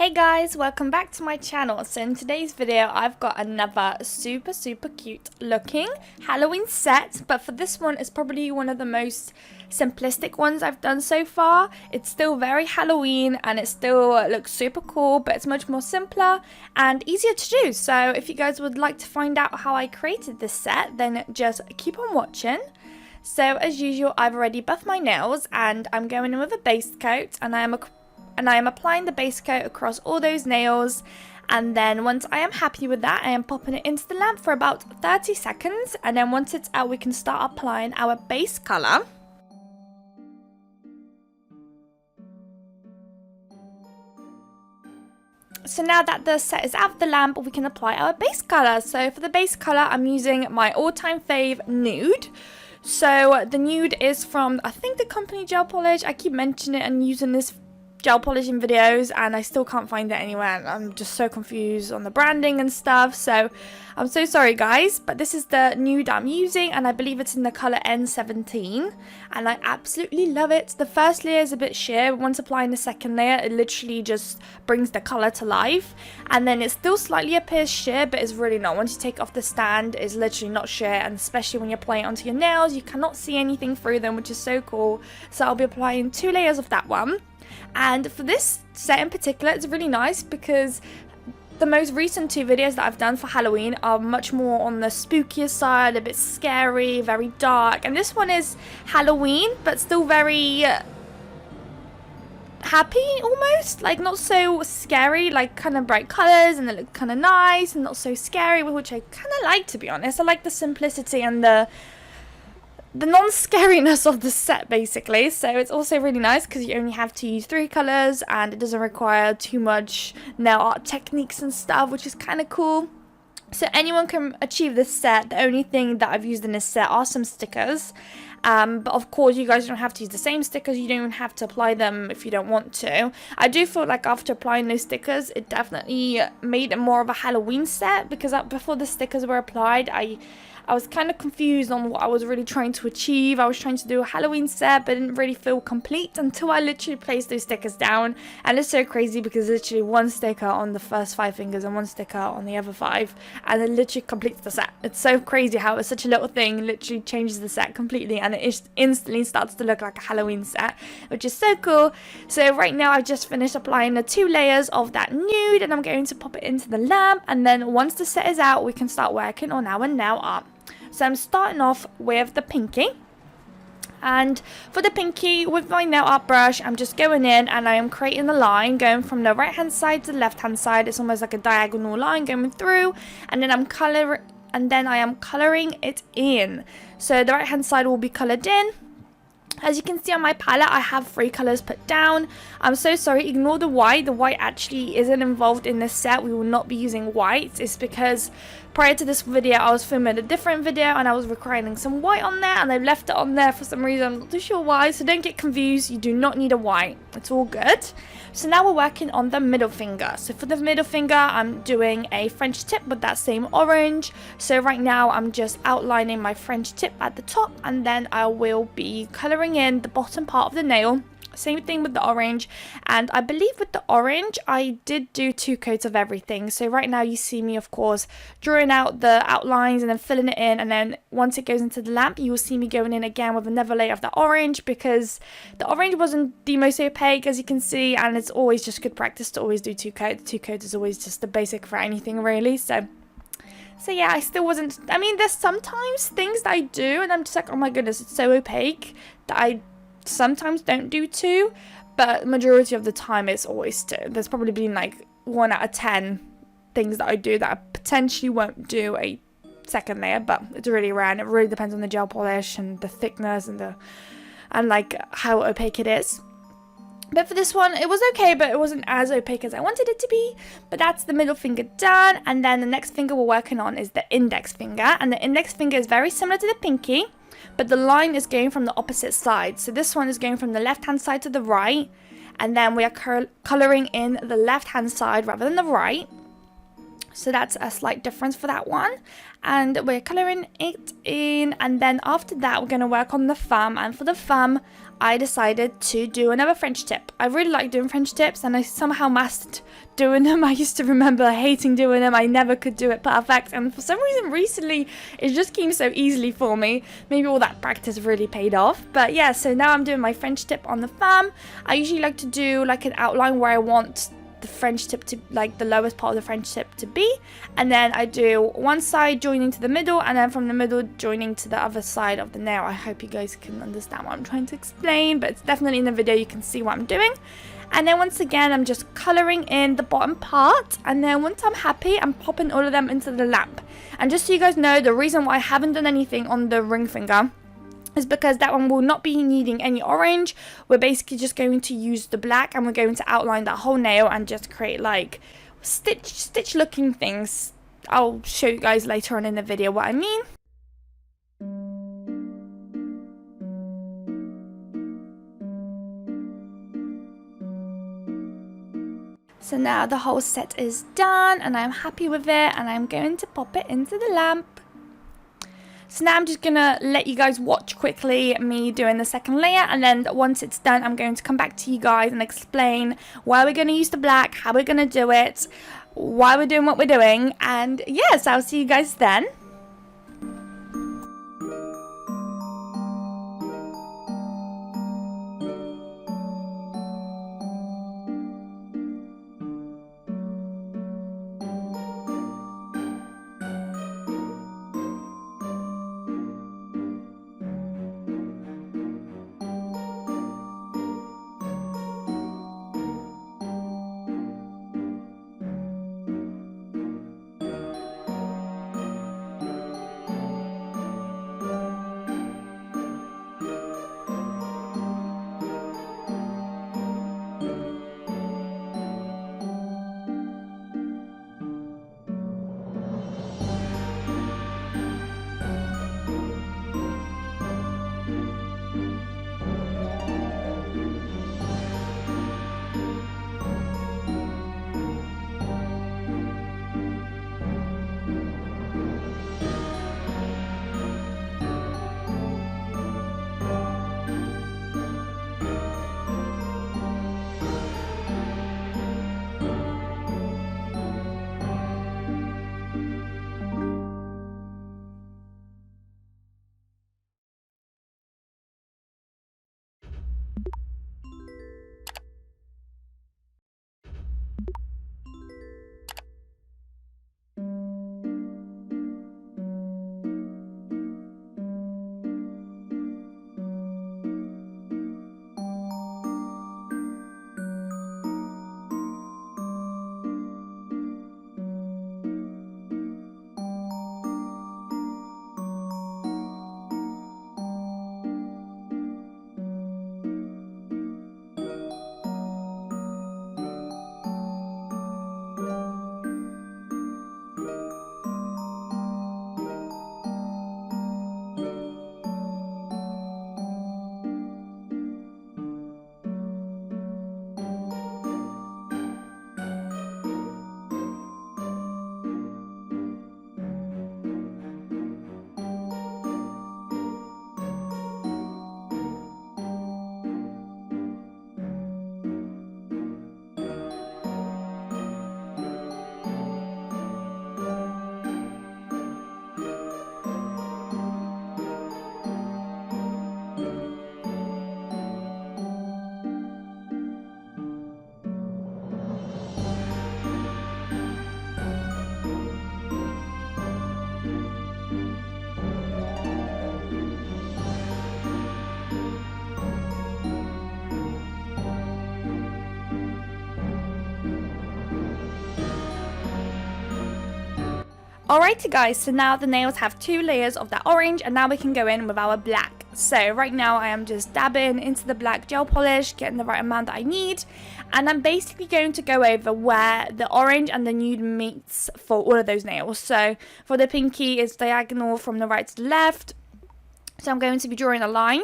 Hey guys, welcome back to my channel. So in today's video I've got another super cute looking Halloween set, but for this one it's probably one of the most simplistic ones I've done so far. It's still very Halloween and it still looks super cool, but it's much more simpler and easier to do. So if you guys would like to find out how I created this set, then just keep on watching. So as usual, I've already buffed my nails and I'm going in with a base coat, and I am applying the base coat across all those nails, and then once I am happy with that, I am popping it into the lamp for about 30 seconds, and then once it's out we can start applying our base colour. So now that the set is out of the lamp, we can apply our base colour. So for the base colour, I'm using my all-time fave nude. So the nude is from, I think, the company gel polish. I keep mentioning it and using this gel polishing videos and I still can't find it anywhere, and I'm just so confused on the branding and stuff, so I'm so sorry guys, but this is the nude I'm using and I believe it's in the colour N17 and I absolutely love it. The first layer is a bit sheer, but once applying the second layer it literally just brings the colour to life, and then it still slightly appears sheer but it's really not. Once you take off the stand it's literally not sheer, and especially when you're applying it onto your nails you cannot see anything through them, which is so cool. So I'll be applying 2 layers of that one. And for this set in particular, it's really nice because the most recent 2 videos that I've done for Halloween are much more on the spookier side, a bit scary, very dark. And this one is Halloween, but still very happy almost, like not so scary, like kind of bright colours and they look kind of nice and not so scary, which I kind of like, to be honest. I like the simplicity and the non-scariness of the set basically. So it's also really nice because you only have to use 3 colours and it doesn't require too much nail art techniques and stuff, which is kind of cool. So anyone can achieve this set. The only thing that I've used in this set are some stickers, but of course you guys don't have to use the same stickers. You don't have to apply them if you don't want to. I do feel like after applying those stickers it definitely made it more of a Halloween set, because before the stickers were applied I was kind of confused on what I was really trying to achieve. I was trying to do a Halloween set but didn't really feel complete until I literally placed those stickers down, and it's so crazy because literally 1 sticker on the first 5 fingers and 1 sticker on the other 5 and it literally completes the set. It's so crazy how it's such a little thing literally changes the set completely and it instantly starts to look like a Halloween set, which is so cool. So right now I've just finished applying the 2 layers of that nude and I'm going to pop it into the lamp, and then once the set is out we can start working on our nail art. So I'm starting off with the pinky, and for the pinky with my nail art brush I'm just going in and I am creating a line going from the right hand side to the left hand side. It's almost like a diagonal line going through, and then I am colouring it in. So the right hand side will be coloured in. As you can see on my palette, I have 3 colours put down. I'm so sorry, ignore the white. The white actually isn't involved in this set. We will not be using white. It's because prior to this video, I was filming a different video and I was requiring some white on there and I left it on there for some reason. I'm not too sure why, so don't get confused. You do not need a white. It's all good. So now we're working on the middle finger. So for the middle finger, I'm doing a French tip with that same orange. So right now I'm just outlining my French tip at the top, and then I will be colouring in the bottom part of the nail. Same thing with the orange, and I believe with the orange I did do 2 coats of everything. So right now you see me of course drawing out the outlines and then filling it in, and then once it goes into the lamp you will see me going in again with another layer of the orange, because the orange wasn't the most opaque, as you can see, and it's always just good practice to always do 2 coats. 2 coats is always just the basic for anything really. So yeah, I still wasn't, I mean there's sometimes things that I do and I'm just like, oh my goodness, it's so opaque, that I sometimes don't do 2, but majority of the time it's always 2. There's probably been like 1 out of 10 things that I do that I potentially won't do a second layer, but it's really rare and it really depends on the gel polish and the thickness and like how opaque it is. But for this one, it was okay, but it wasn't as opaque as I wanted it to be. But that's the middle finger done. And then the next finger we're working on is the index finger. And the index finger is very similar to the pinky, but the line is going from the opposite side. So this one is going from the left-hand side to the right. And then we are colouring in the left-hand side rather than the right. So that's a slight difference for that one. And we're colouring it in. And then after that, we're going to work on the thumb. And for the thumb, I decided to do another French tip. I really like doing French tips, and I somehow mastered doing them. I used to remember hating doing them. I never could do it perfect, and for some reason recently it just came so easily for me. Maybe all that practice really paid off. But yeah, so now I'm doing my French tip on the thumb. I usually like to do like an outline where I want the French tip to, like the lowest part of the French tip to be, and then I do one side joining to the middle, and then from the middle joining to the other side of the nail. I hope you guys can understand what I'm trying to explain, but it's definitely in the video you can see what I'm doing. And then once again I'm just colouring in the bottom part, and then once I'm happy I'm popping all of them into the lamp. And just so you guys know, the reason why I haven't done anything on the ring finger is because that one will not be needing any orange. We're basically just going to use the black, and we're going to outline that whole nail and just create like stitch looking things. I'll show you guys later on in the video what I mean. So now the whole set is done and I'm happy with it, and I'm going to pop it into the lamp. So now I'm just going to let you guys watch quickly me doing the second layer, and then once it's done I'm going to come back to you guys and explain why we're going to use the black, how we're going to do it, why we're doing what we're doing, and yes, I'll see you guys then. Alrighty guys, so now the nails have 2 layers of that orange, and now we can go in with our black. So right now I am just dabbing into the black gel polish, getting the right amount that I need, and I'm basically going to go over where the orange and the nude meets for all of those nails. So for the pinky, it's diagonal from the right to the left. So I'm going to be drawing a line,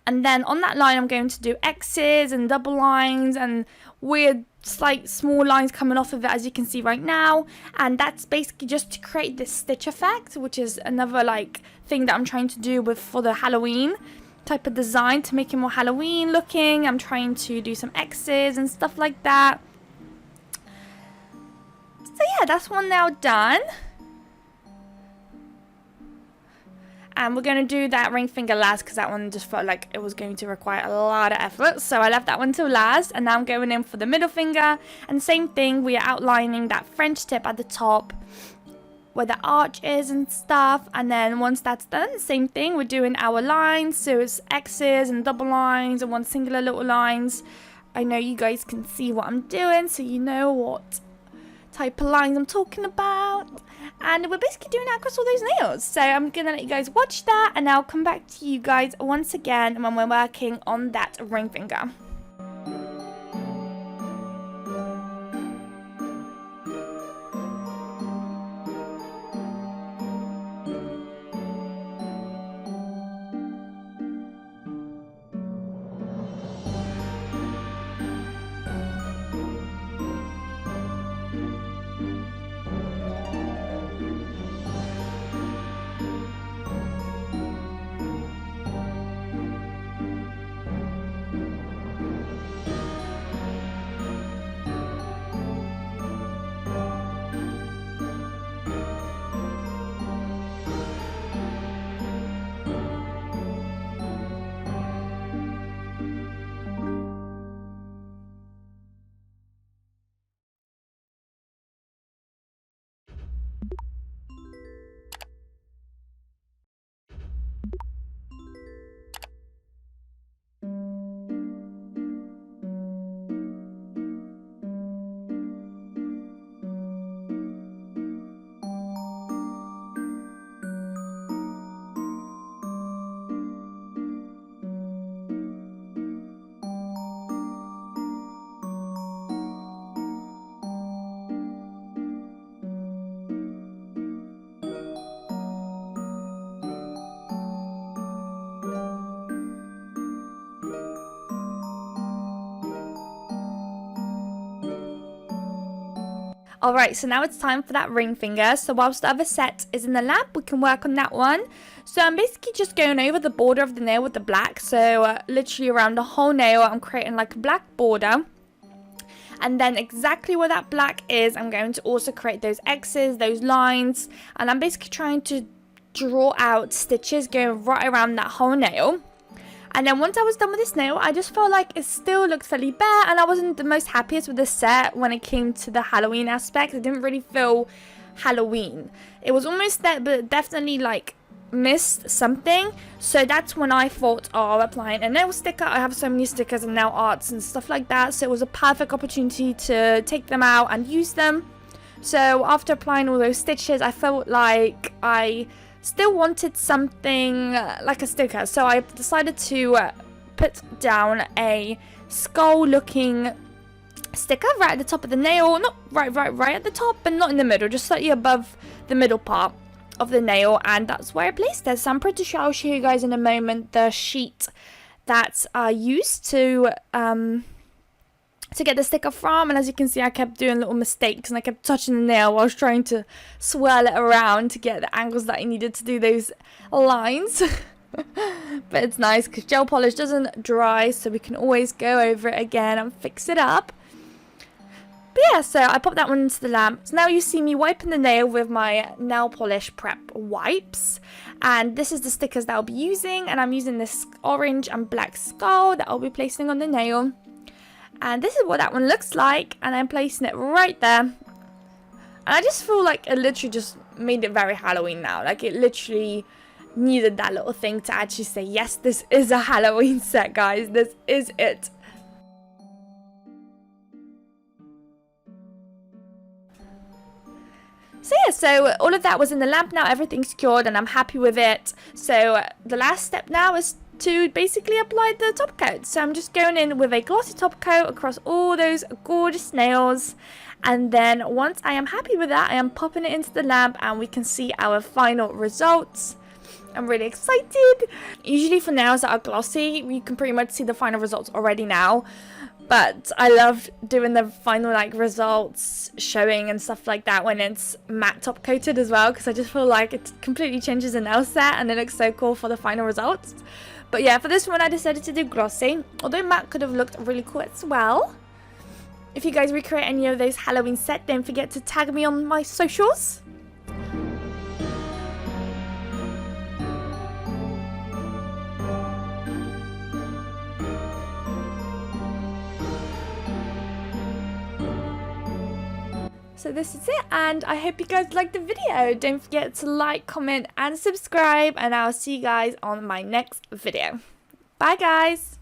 and then on that line I'm going to do X's and double lines and weird slight small lines coming off of it, as you can see right now. And that's basically just to create this stitch effect, which is another like thing that I'm trying to do with for the Halloween. type of design to make it more Halloween looking. I'm trying to do some X's and stuff like that. So yeah, that's one now done. And we're going to do that ring finger last because that one just felt like it was going to require a lot of effort. So I left that one till last. And now I'm going in for the middle finger. And same thing, we are outlining that French tip at the top where the arch is and stuff. And then once that's done, same thing, we're doing our lines. So it's X's and double lines and one singular little lines. I know you guys can see what I'm doing, so you know what type of lines I'm talking about. And we're basically doing that across all those nails. So I'm gonna let you guys watch that, and I'll come back to you guys once again when we're working on that ring finger. Alright, so now it's time for that ring finger. So whilst the other set is in the lab, we can work on that one. So I'm basically just going over the border of the nail with the black. So literally around the whole nail, I'm creating like a black border. And then exactly where that black is, I'm going to also create those X's, those lines. And I'm basically trying to draw out stitches going right around that whole nail. And then once I was done with this nail, I just felt like it still looked fairly bare, and I wasn't the most happiest with the set when it came to the Halloween aspect. It didn't really feel Halloween. It was almost there, but it definitely like missed something. So that's when I thought of applying a nail sticker. I have so many stickers and nail arts and stuff like that, so it was a perfect opportunity to take them out and use them. So after applying all those stitches, I felt like I still wanted something like a sticker, so I decided to put down a skull looking sticker right at the top of the nail. Not right at the top, but not in the middle, just slightly above the middle part of the nail, and that's where I placed it. So I'm pretty sure I'll show you guys in a moment the sheet that I used to get the sticker from. And as you can see, I kept doing little mistakes and I kept touching the nail while I was trying to swirl it around to get the angles that I needed to do those lines. But it's nice because gel polish doesn't dry, so we can always go over it again and fix it up. But yeah, so I popped that one into the lamp. So now you see me wiping the nail with my nail polish prep wipes. And this is the stickers that I'll be using. And I'm using this orange and black skull that I'll be placing on the nail. And this is what that one looks like, and I'm placing it right there. And I just feel like it literally just made it very Halloween now. Like it literally needed that little thing to actually say, yes, this is a Halloween set, guys. This is it. So yeah, so all of that was in the lamp now. Everything's cured and I'm happy with it. So the last step now is to basically apply the top coat. So I'm just going in with a glossy top coat across all those gorgeous nails, and then once I am happy with that, I am popping it into the lamp and we can see our final results. I'm really excited. Usually for nails that are glossy, you can pretty much see the final results already now, but I love doing the final like results showing and stuff like that when it's matte top coated as well, because I just feel like it completely changes the nail set and it looks so cool for the final results. But yeah, for this one I decided to do glossy, although matte could have looked really cool as well. If you guys recreate any of those Halloween sets, don't forget to tag me on my socials. So this is it, and I hope you guys liked the video. Don't forget to like, comment and subscribe, and I'll see you guys on my next video. Bye guys!